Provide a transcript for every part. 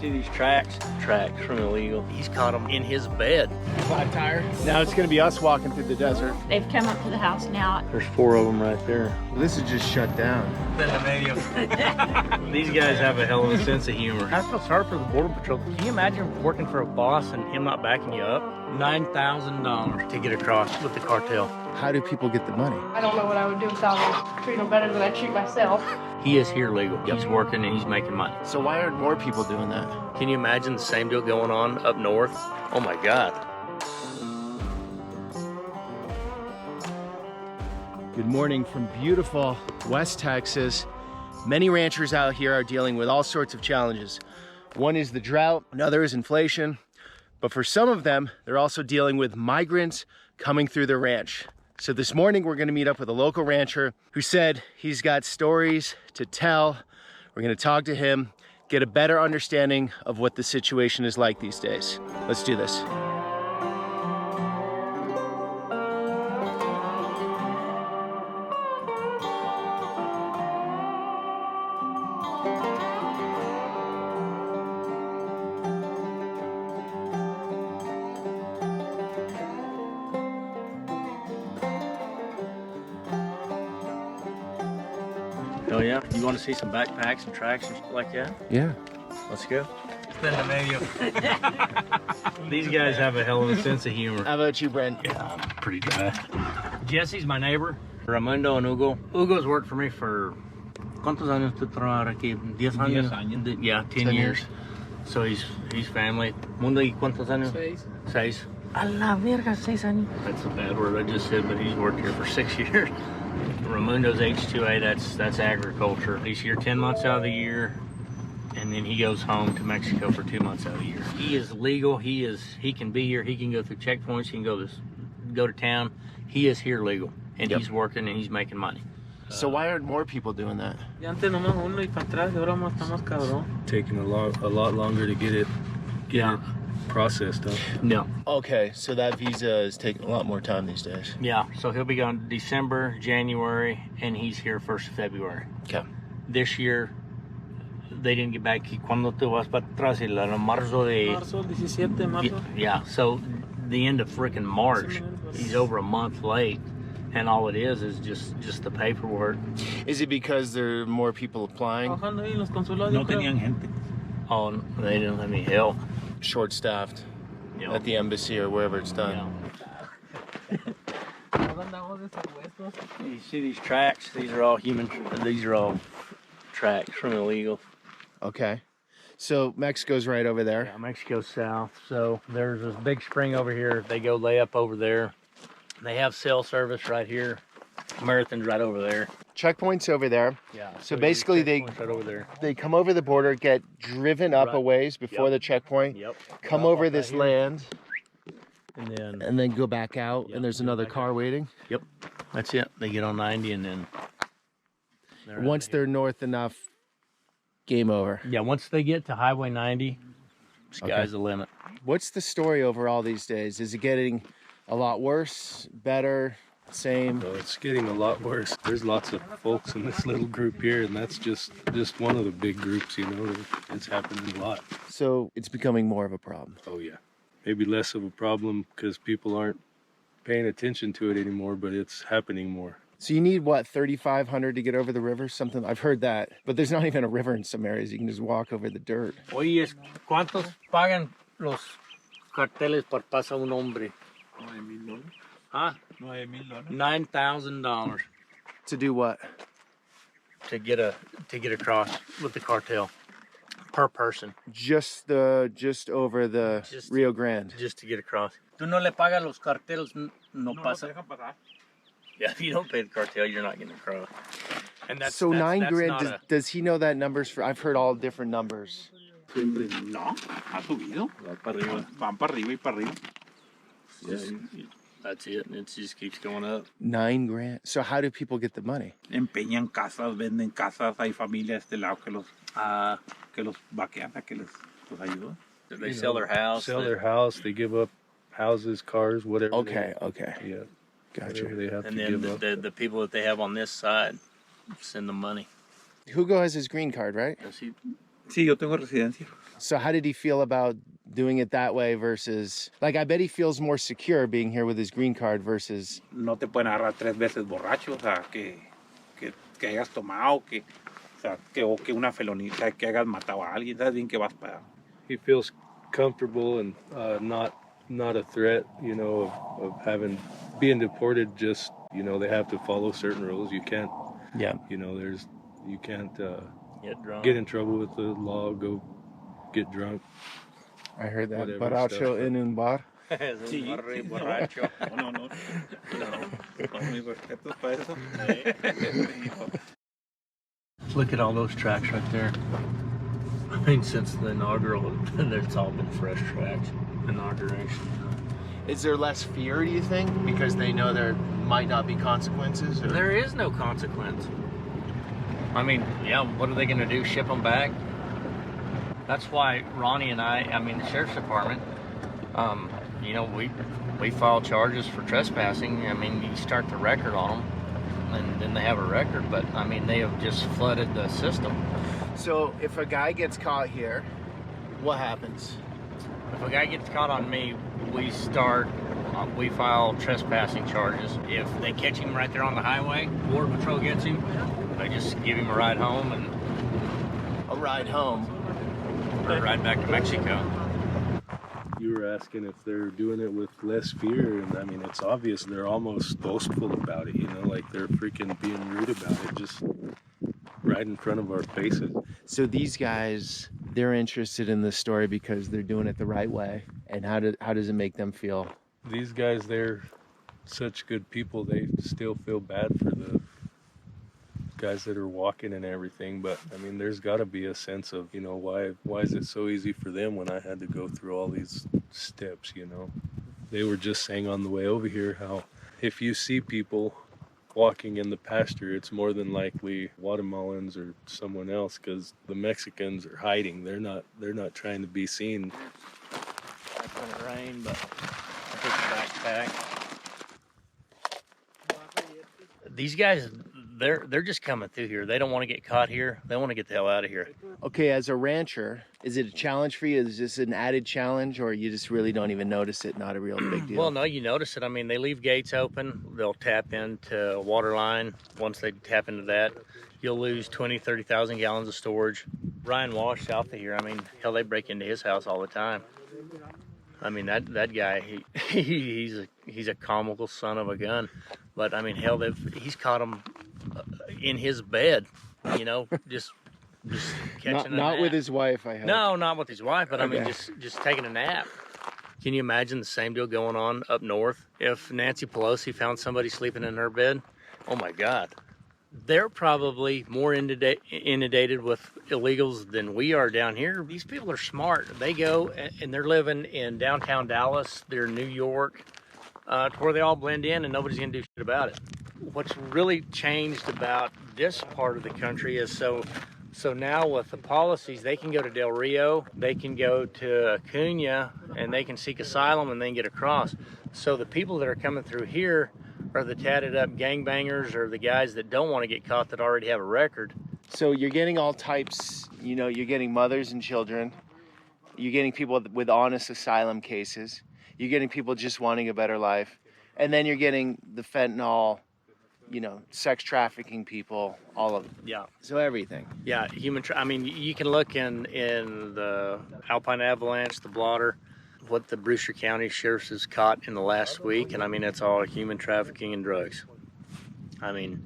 See these tracks? Tracks from illegal. He's caught them in his bed. Flat tire. Now it's gonna be us walking through the desert. They've come up to the house now. There's 4 of them right there. This is just shut down. These guys have a hell of a sense of humor. I feel sorry for the Border Patrol. Can you imagine working for a boss and him not backing you up? $9,000 to get across with the cartel. How do people get the money? I don't know what I would do without them. Treat them better than I treat myself. He is here legal. He's working and he's making money. So why aren't more people doing that? Can you imagine the same deal going on up north? Oh my God. Good morning from beautiful West Texas. Many ranchers out here are dealing with all sorts of challenges. One is the drought, another is inflation. But for some of them, they're also dealing with migrants coming through their ranch. So this morning, we're gonna meet up with a local rancher who said he's got stories to tell. We're gonna talk to him, get a better understanding of what the situation is like these days. Let's do this. Oh yeah? You want to see some backpacks and tracks and stuff like that? Yeah. Let's go. These guys have a hell of a sense of humor. How about you, Brent? Yeah, I'm pretty dry. Jesse's my neighbor. Raimundo and Hugo. Hugo's worked for me for... ¿Cuántos años te trabajar aquí? 10 años? 10 años. Yeah, 10 years. So he's family. Mundo, ¿y cuántos años? 6. A la verga, 6 años. That's a bad word I just said, but he's worked here for 6 years. Raimundo's H2A, that's agriculture. He's here 10 months out of the year, and then he goes home to Mexico for 2 months out of the year. He is legal. He can be here. He can go through checkpoints. He can go to town. He is here legal, and he's working and he's making money. So why aren't more people doing that? Taking a lot longer to get it processed up. No. Okay, so that visa is taking a lot more time these days. Yeah, so he'll be gone December, January, and he's here 1st of February. Okay. This year, they didn't get back. ¿Cuándo te vas para atrás? Marzo 17, marzo. Yeah, so the end of freaking March, he's over a month late, and all it is just the paperwork. Is it because there are more people applying? No tenían gente. Oh, they didn't have any help. Short-staffed at the embassy or wherever it's done. You see these tracks? These are all these are all tracks from illegal. Okay. So Mexico's right over there. Yeah, Mexico's south. So there's this big spring over here. They go lay up over there. They have cell service right here. Marathon's right over there. Checkpoints over there. Yeah. So basically right over there. they come over the border, get driven up a ways before the checkpoint, come over this land, and then go back out, and there's another car waiting. Yep. That's it. They get on 90 and then... Once they're north enough, game over. Yeah, once they get to Highway 90, sky's the limit. What's the story overall these days? Is it getting a lot worse, better, same? So it's getting a lot worse. There's lots of folks in this little group here, and that's just one of the big groups, you know. It's happening a lot. So it's becoming more of a problem. Oh yeah. Maybe less of a problem because people aren't paying attention to it anymore, but it's happening more. So you need, what, 3,500 to get over the river? Something, I've heard that. But there's not even a river in some areas. You can just walk over the dirt. Oye, ¿cuántos pagan los carteles por pasar un hombre? $9,000. Huh? $9,000. To do what? To get across with the cartel per person. Just over the Rio Grande. Just to get across. Tú no le pagas los carteles, no pasa. Yeah, if you don't pay the cartel, you're not getting across. And that's so that's, $9,000. Does he know that numbers for? I've heard all different numbers. No, ha subido. Van para arriba y para arriba. Yeah, that's it. It just keeps going up. $9,000. So how do people get the money? Empeñan casas, venden casas. Hay familias de este lado que los vaquean, que los ayudan. They sell their house. Sell their house. They give up houses, cars, whatever. Okay. Yeah. Gotcha. They have and to then give up. the people that they have on this side send them money. Hugo has his green card, right? Does he? Sí, yo tengo residencia. So how did he feel about doing it that way versus, like, I bet he feels more secure being here with his green card versus... No te pueden agarrar 3 veces borracho, o sea, que hayas tomado, o sea, o que una felonía, o sea, que hayas matado a alguien, sabes bien que vas para... He feels comfortable and not a threat, you know, of being deported. Just, you know, they have to follow certain rules. You can't, you know, you can't get in trouble with the law, go get drunk. I heard that. Whatever Borracho stuff. in un bar. Sí, borracho. No. Mis respetos para eso. Look at all those tracks right there. I mean, since the inaugural, it's all been fresh tracks. Inauguration. Is there less fear, do you think? Because they know there might not be consequences? Or? There is no consequence. I mean, yeah, what are they going to do? Ship them back? That's why Ronnie and I mean, the sheriff's department, you know, we file charges for trespassing. I mean, you start the record on them, and then they have a record. But I mean, they have just flooded the system. So if a guy gets caught here, what happens? If a guy gets caught on me, we file trespassing charges. If they catch him right there on the highway, Border Patrol gets him, they just give him a ride home and A ride home. or a ride back to Mexico. You were asking if they're doing it with less fear, and I mean, it's obvious they're almost boastful about it, you know, like they're freaking being rude about it, just right in front of our faces. So these guys, they're interested in this story because they're doing it the right way. And how does it make them feel? These guys, they're such good people, they still feel bad for the guys that are walking and everything, but I mean, there's got to be a sense of, you know, why is it so easy for them when I had to go through all these steps, you know? They were just saying on the way over here how if you see people walking in the pasture, it's more than likely Guatemalans or someone else, because the Mexicans are hiding. They're not trying to be seen. It's gonna rain, but I took a backpack. These guys, they're just coming through here. They don't want to get caught here. They want to get the hell out of here. Okay, as a rancher, is it a challenge for you? Is this an added challenge, or you just really don't even notice it? Not a real big deal? Well, no, you notice it. I mean, they leave gates open. They'll tap into a water line. Once they tap into that, you'll lose 20, 30,000 gallons of storage. Ryan Walsh south of here, I mean, hell, they break into his house all the time. I mean, that guy, he's a comical son of a gun. But I mean, hell, he's caught him in his bed, you know, just catching a not nap. with his wife, I hope. No, not with his wife, but I mean, Okay. just taking a nap. Can you imagine the same deal going on up north? If Nancy Pelosi found somebody sleeping in her bed, oh my God. They're probably more inundated with illegals than we are down here. These people are smart. They go and they're living in downtown Dallas, they're in New York, to where they all blend in and nobody's gonna do shit about it. What's really changed about this part of the country is so now with the policies, they can go to Del Rio, they can go to Acuna, and they can seek asylum and then get across. So the people that are coming through here are the tatted up gangbangers or the guys that don't want to get caught that already have a record. So you're getting all types, you know, you're getting mothers and children, you're getting people with honest asylum cases, you're getting people just wanting a better life, and then you're getting the fentanyl, you know, sex trafficking people, all of it. Yeah. So everything. Yeah, I mean, you can look in the Alpine Avalanche, the blotter, what the Brewster County Sheriff's has caught in the last week, and I mean, it's all human trafficking and drugs. I mean,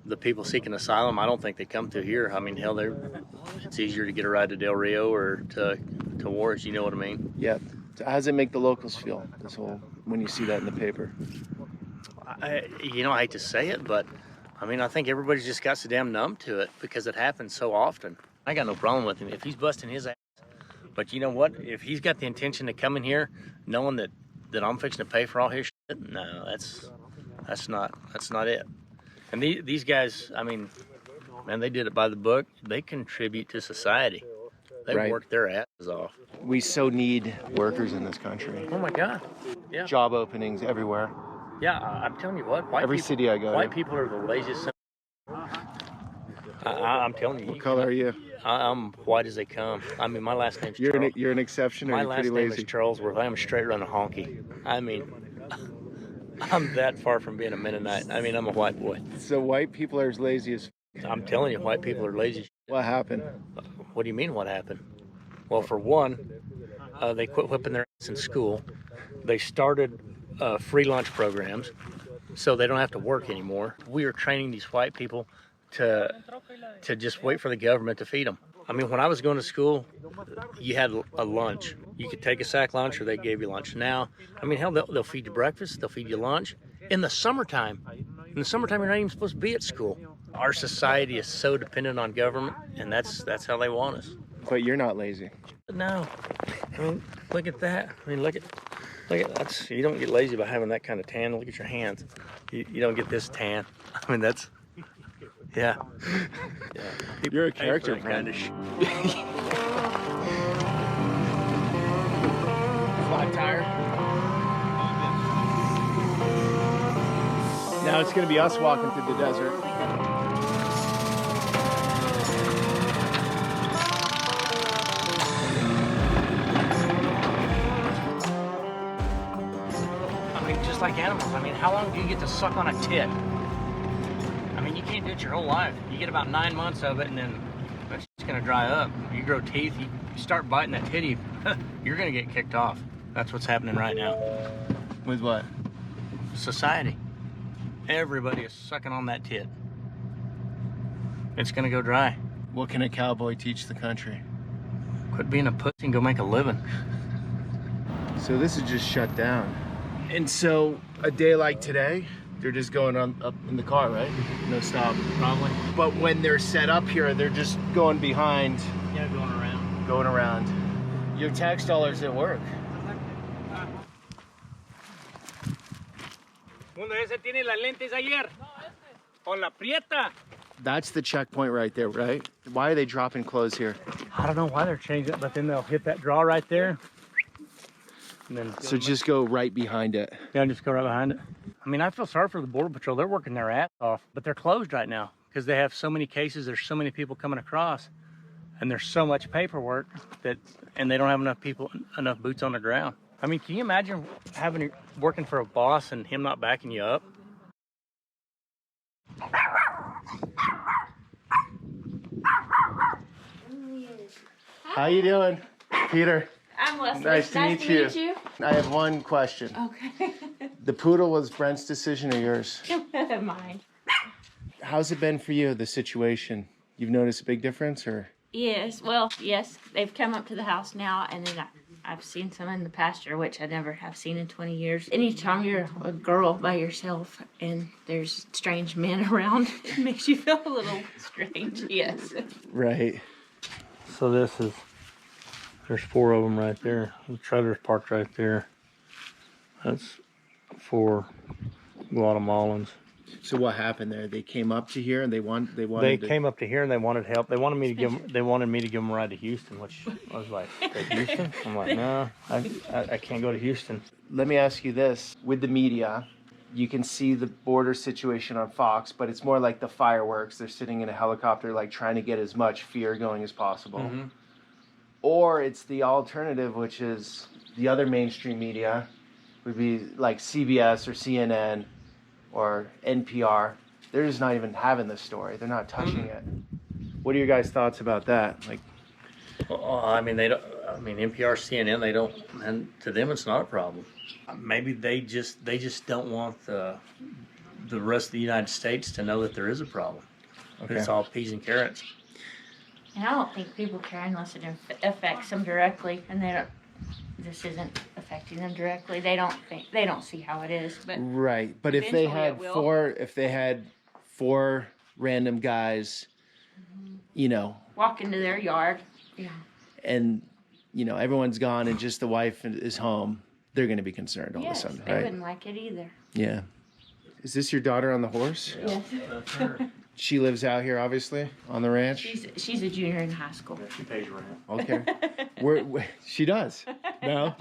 the people seeking asylum, I don't think they come through here. I mean, hell, it's easier to get a ride to Del Rio or to Juarez, you know what I mean? Yeah. So how does it make the locals feel, this whole, when you see that in the paper? I hate to say it, but I mean, I think everybody's just got so damn numb to it because it happens so often. I got no problem with him if he's busting his ass. But you know what? If he's got the intention to come in here knowing that I'm fixing to pay for all his shit, no, that's not it. And these guys, I mean, man, they did it by the book. They contribute to society. They Right. work their asses off. We so need workers in this country. Oh my God. Yeah. Job openings everywhere. Yeah, I'm telling you what. Every city I go to. White people are the laziest. I'm telling you. What color are you? I'm white as they come. I mean, my last name's You're Charles. you're an exception, or My you're last pretty name lazy? is Charlesworth. I am a straight running honky. I mean, I'm that far from being a Mennonite. I mean, I'm a white boy. So white people are as lazy as. I'm telling you, white people are lazy. What happened? What do you mean, what happened? Well, for one, they quit whipping their ass in school. They started free lunch programs, so they don't have to work anymore. We are training these white people to just wait for the government to feed them. I mean, when I was going to school, you had a lunch. You could take a sack lunch, or they gave you lunch. Now, I mean, hell, they'll feed you breakfast, they'll feed you lunch. In the summertime, you're not even supposed to be at school. Our society is so dependent on government, and that's how they want us. But you're not lazy. No, I mean, look at that. I mean, look at that's. You don't get lazy by having that kind of tan. Look at your hands. You don't get this tan. I mean, that's. Yeah. You're a character, kind friend. of Flat tire. Now it's gonna be us walking through the desert. I mean, just like animals. I mean, how long do you get to suck on a tit? I mean, you can't do it your whole life. You get about 9 months of it, and then it's just gonna dry up. You grow teeth, you start biting that titty, you're gonna get kicked off. That's what's happening right now. With what? Society. Everybody is sucking on that tit. It's gonna go dry. What can a cowboy teach the country? Quit being a pussy and go make a living. So this is just shut down. And so a day like today, they're just going on up in the car, right? No stop. Probably. But when they're set up here, they're just going behind, Yeah, going around. going around. Your tax dollars at work. ¿Dónde ese tiene las lentes ayer? Con la prieta. That's the checkpoint right there, right? Why are they dropping clothes here? I don't know why they're changing it, but then they'll hit that draw right there. And then So just go right behind it. yeah, just go right behind it. I mean, I feel sorry for the Border Patrol. They're working their ass off, but they're closed right now because they have so many cases. There's so many people coming across, and there's so much paperwork and they don't have enough boots on the ground. I mean, can you imagine working for a boss and him not backing you up? How you doing, Peter? I'm Leslie. Nice to meet you. you. I have one question. Okay. The poodle was Brent's decision or yours? Mine. How's it been for you, the situation? You've noticed a big difference, or? Yes. Well, yes. They've come up to the house now, and then I've seen some in the pasture, which I never have seen in 20 years. Anytime you're a girl by yourself and there's strange men around, it makes you feel a little strange. Yes. Right. So there's 4 of them right there. The trailer's parked right there. That's 4 Guatemalans. So what happened there? They came up to here and they Came up to here and they wanted help. They wanted me to give them a ride to Houston, which I was like, "To Houston?" I'm like, no, I can't go to Houston. Let me ask you this. With the media, you can see the border situation on Fox, but it's more like the fireworks. They're sitting in a helicopter, like trying to get as much fear going as possible. Mm-hmm. Or it's the alternative, which is the other mainstream media, would be like CBS or CNN or NPR. They're just not even having this story. They're not touching it. What are your guys' thoughts about that? Like, I mean, they don't. I mean, NPR, CNN, they don't. And to them, it's not a problem. Maybe they just don't want the rest of the United States to know that there is a problem. Okay. It's all peas and carrots. And I don't think people care unless it affects them directly, and this isn't affecting them directly. They don't see how it is. But right. But if they eventually had four random guys, you know, walk into their yard, yeah, and you know everyone's gone and just the wife is home, they're going to be concerned all of a sudden, they right? wouldn't like it either. Yeah. Is this your daughter on the horse? Yes. That's her. She lives out here, obviously, on the ranch. She's a junior in high school. She pays rent. Okay. Where she does? No.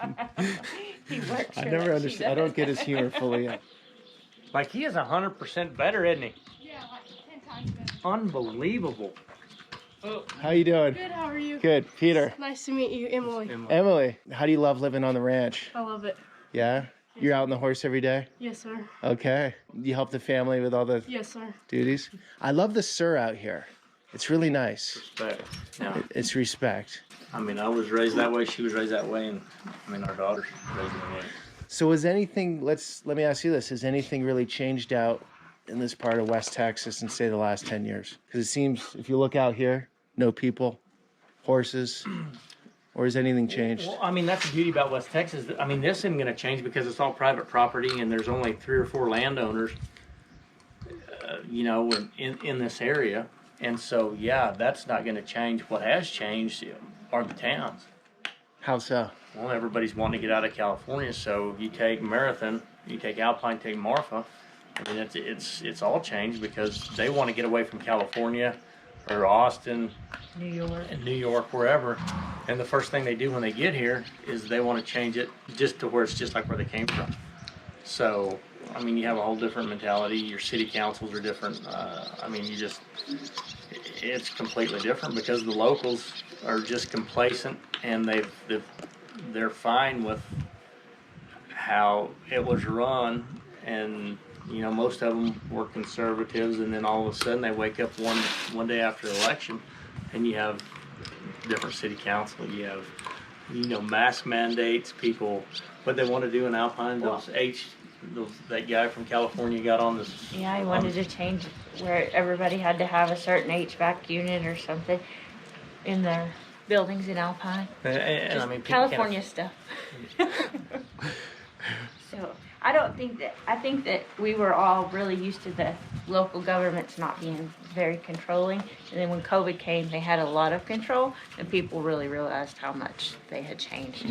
He works. I never understand. I don't get his humor fully yet. Like, he is 100% better, isn't he? Yeah, like 10 times better. Unbelievable. How you doing? Good, how are you? Good. Peter. Nice to meet you, Emily. Emily, how do you love living on the ranch? I love it. Yeah? You're out on the horse every day? Yes, sir. Okay. You help the family with all the Yes, sir. duties? I love the sir out here. It's really nice. Respect. Yeah. It's respect. I mean, I was raised that way. She was raised that way, and I mean, our daughter's raised that way. So has anything, let me ask you this, has anything really changed out in this part of West Texas in, say, the last 10 years? Because it seems, if you look out here, no people, horses, or has anything changed? Well, I mean, that's the beauty about West Texas. I mean, this isn't going to change because it's all private property, and there's only 3 or 4 landowners, you know, in this area. And so, yeah, that's not going to change. What has changed are the towns. How so? Well, everybody's wanting to get out of California, so you take Marathon, you take Alpine, take Marfa. I mean, it's all changed because they want to get away from California or Austin, New York. and New York, wherever. And the first thing they do when they get here is they want to change it just to where it's just like where they came from. So, I mean, you have a whole different mentality. Your city councils are different. I mean, it's completely different because the locals are just complacent and they're fine with how it was run. And you know, most of them were conservatives, and then all of a sudden they wake up one day after the election, and you have different city council. You have, you know, mask mandates. People, what they want to do in Alpine, that guy from California got on this. Yeah, he wanted to change where everybody had to have a certain HVAC unit or something in their buildings in Alpine. And I mean, people California stuff. So I think that we were all really used to the local governments not being very controlling. And then when COVID came, they had a lot of control, and people really realized how much they had changed.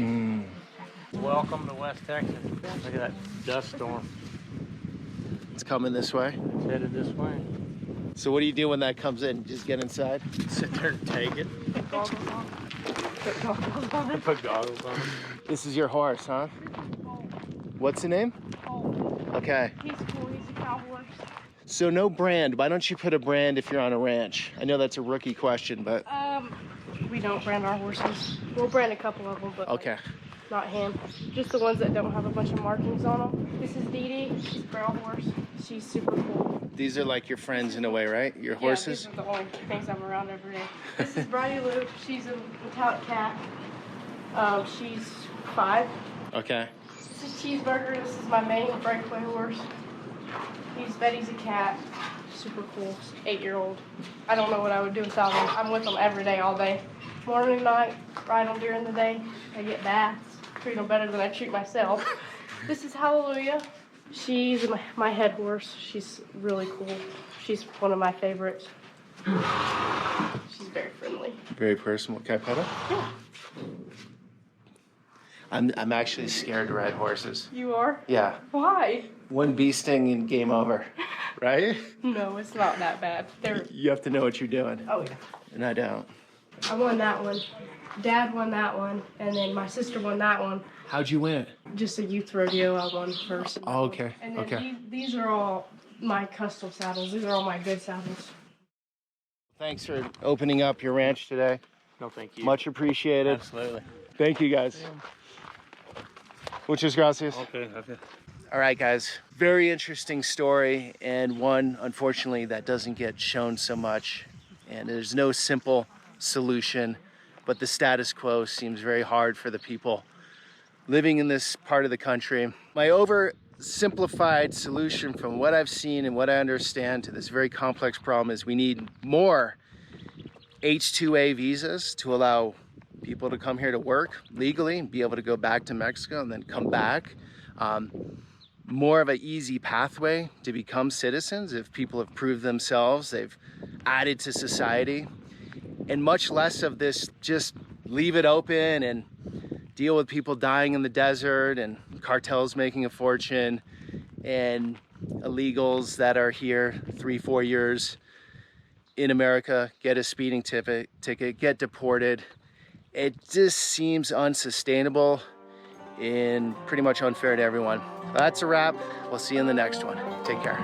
Welcome to West Texas. Look at that dust storm. It's coming this way. It's headed this way. So what do you do when that comes in? Just get inside? Sit there and take it. Put goggles on. Put goggles on. Put goggles on. This is your horse, huh? What's the name? Okay. He's cool, he's a cow horse. So no brand. Why don't you put a brand if you're on a ranch? I know that's a rookie question, but... We don't brand our horses. We'll brand a couple of them, but Okay. not him. Just the ones that don't have a bunch of markings on them. This is Dee Dee. She's a barrel horse. She's super cool. These are like your friends in a way, right? Your horses? Yeah, these are the only things I'm around every day. This is Bridie Lou. She's a metallic cat. She's 5. Okay. This is Cheeseburger. This is my main breakaway horse. Betty's a cat. Super cool. 8-year-old. I don't know what I would do without them. I'm with them every day, all day. Morning and night. Ride them during the day. I get baths. Treat them better than I treat myself. This is Hallelujah. She's my head horse. She's really cool. She's one of my favorites. She's very friendly. Very personal. Can I pet her? Yeah. I'm actually scared to ride horses. You are? Yeah. Why? One bee sting and game over, right? No, it's not that bad. You have to know what you're doing. Oh, yeah. And I don't. I won that one. Dad won that one, and then my sister won that one. How'd you win it? Just a youth rodeo, I won first. Oh, okay. And then Okay. these are all my custom saddles. These are all my good saddles. Thanks for opening up your ranch today. No, thank you. Much appreciated. Absolutely. Thank you, guys. Muchas gracias. Okay. All right, guys. Very interesting story, and one, unfortunately, that doesn't get shown so much. And there's no simple solution, but the status quo seems very hard for the people living in this part of the country. My oversimplified solution from what I've seen and what I understand to this very complex problem is we need more H-2A visas to allow people to come here to work legally and be able to go back to Mexico and then come back. More of an easy pathway to become citizens if people have proved themselves, they've added to society, and much less of this just leave it open and deal with people dying in the desert and cartels making a fortune and illegals that are here 3-4 years in America, get a speeding ticket, get deported. It just seems unsustainable and pretty much unfair to everyone. That's a wrap. We'll see you in the next one. Take care.